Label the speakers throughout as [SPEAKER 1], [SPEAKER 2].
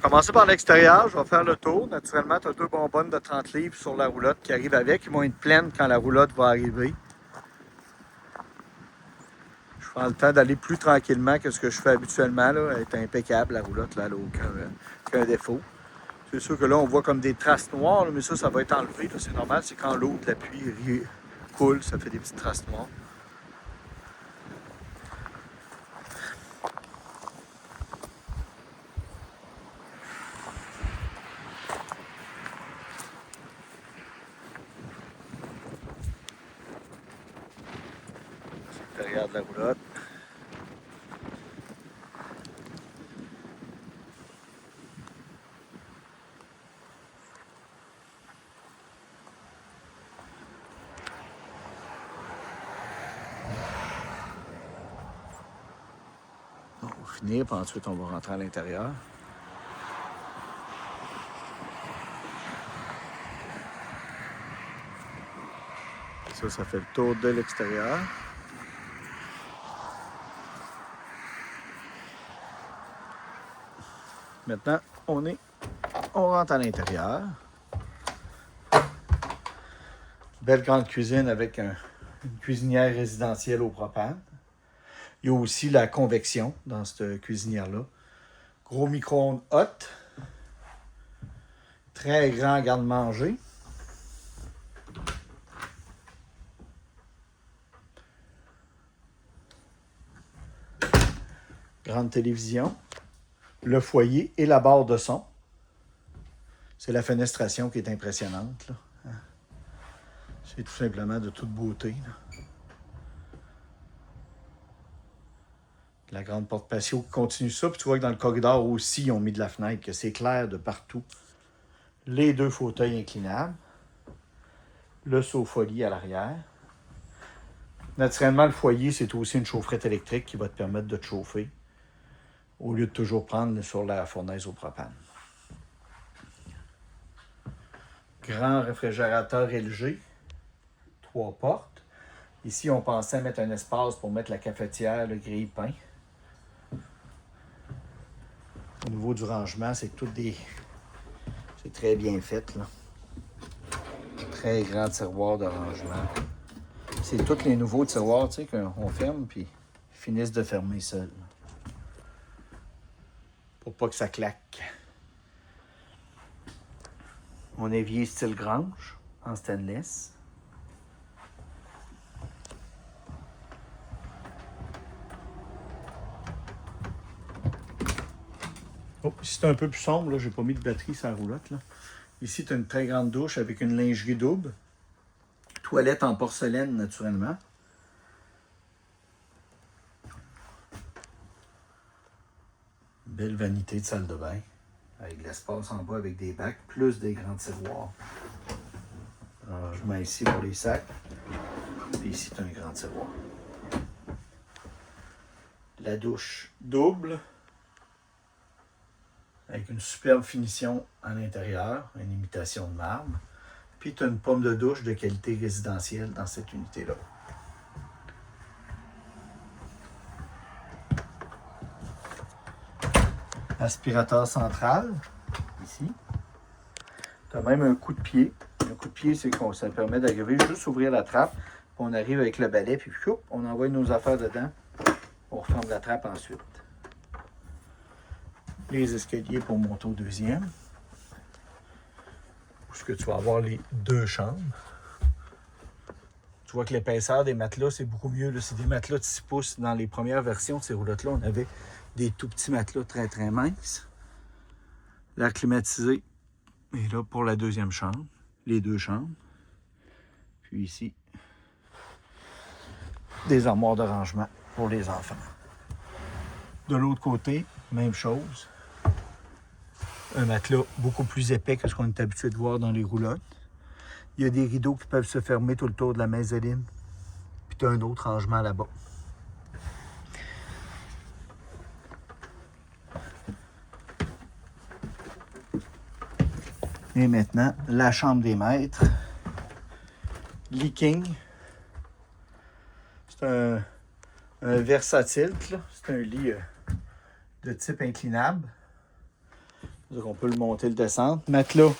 [SPEAKER 1] vais commencer par l'extérieur, je vais faire le tour. Naturellement, tu as deux bonbonnes de 30 livres sur la roulotte qui arrivent avec. Ils vont être pleines quand la roulotte va arriver. Je prends le temps d'aller plus tranquillement que ce que je fais habituellement. Là. Elle est impeccable, la roulotte, là, elle n'a aucun défaut. C'est sûr que là, on voit comme des traces noires, là, mais ça va être enlevé. C'est normal, c'est quand l'eau de la pluie coule, ça fait des petites traces noires. C'est l'intérieur de la roulotte. On va finir, puis ensuite on va rentrer à l'intérieur. Ça fait le tour de l'extérieur. Maintenant, on rentre à l'intérieur. Belle grande cuisine avec une cuisinière résidentielle au propane. Il y a aussi la convection dans cette cuisinière-là. Gros micro-ondes hot. Très grand garde-manger. Grande télévision. Le foyer et la barre de son. C'est la fenestration qui est impressionnante, là. C'est tout simplement de toute beauté, là. La grande porte patio qui continue ça. Puis tu vois que dans le corridor aussi, ils ont mis de la fenêtre, que c'est clair de partout. Les deux fauteuils inclinables. Le sofa-lit à l'arrière. Naturellement, le foyer, c'est aussi une chaufferette électrique qui va te permettre de te chauffer au lieu de toujours prendre sur la fournaise au propane. Grand réfrigérateur LG. 3 portes. Ici, on pensait mettre un espace pour mettre la cafetière, le grille-pain. Au niveau du rangement, c'est c'est très bien fait, là. Très grand tiroir de rangement. C'est tous les nouveaux tiroirs, tu sais, qu'on ferme, puis ils finissent de fermer seuls. Pour pas que ça claque. Mon évier style grange, en stainless. Oh, ici c'est un peu plus sombre, là, j'ai pas mis de batterie sur la roulotte, là. Ici, tu as une très grande douche avec une lingerie double. Toilette en porcelaine, naturellement. Belle vanité de salle de bain. Avec de l'espace en bas avec des bacs, plus des grands tiroirs. Alors, je mets ici pour les sacs. Puis ici, tu as un grand tiroir. La douche double. Avec une superbe finition à l'intérieur, une imitation de marbre. Puis tu as une pomme de douche de qualité résidentielle dans cette unité-là. Aspirateur central, ici. Tu as même un coup de pied. Un coup de pied, c'est qu'on ça permet d'arriver juste ouvrir la trappe. Puis on arrive avec le balai, puis on envoie nos affaires dedans. On referme la trappe ensuite. Les escaliers pour monter au deuxième. Où est-ce que tu vas avoir les deux chambres. Tu vois que l'épaisseur des matelas, c'est beaucoup mieux. C'est des matelas de 6 pouces. Dans les premières versions de ces roulottes-là, on avait des tout petits matelas très, très minces. L'air climatisé est là pour la deuxième chambre. Les deux chambres. Puis ici, des armoires de rangement pour les enfants. De l'autre côté, même chose. Un matelas beaucoup plus épais que ce qu'on est habitué de voir dans les roulottes. Il y a des rideaux qui peuvent se fermer tout le tour de la mezzanine. Puis tu as un autre rangement là-bas. Et maintenant, la chambre des maîtres. Lit-king. C'est un versatile. C'est un lit de type inclinable. Donc on peut le monter, le descendre. Matelas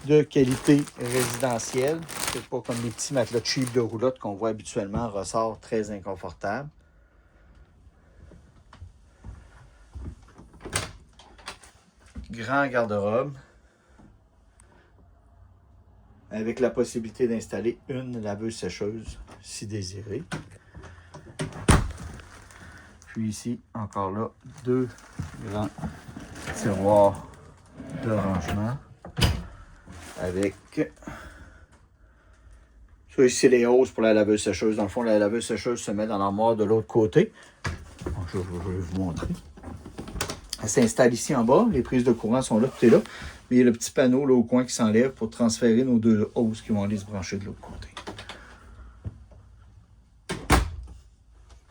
[SPEAKER 1] de qualité résidentielle. C'est pas comme les petits matelas cheap de roulotte qu'on voit habituellement. Ressort très inconfortable. Grand garde-robe. Avec la possibilité d'installer une laveuse-sécheuse si désiré. Puis ici, encore là, 2 grands tiroirs de rangement avec ça ici les hausses pour la laveuse sécheuse. Dans le fond, la laveuse sécheuse se met dans l'armoire de l'autre côté. Je vais vous montrer. Elle s'installe ici en bas. Les prises de courant sont là, tout est là. Mais il y a le petit panneau là, au coin qui s'enlève pour transférer nos 2 hausses qui vont aller se brancher de l'autre côté.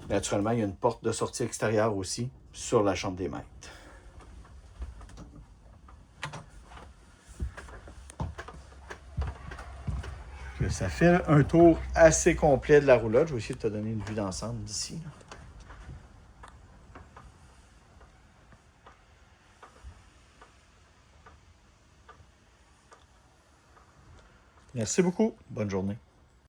[SPEAKER 1] Naturellement, il y a une porte de sortie extérieure aussi sur la chambre des maîtres. Ça fait un tour assez complet de la roulotte. Je vais essayer de te donner une vue d'ensemble d'ici. Merci beaucoup. Bonne journée.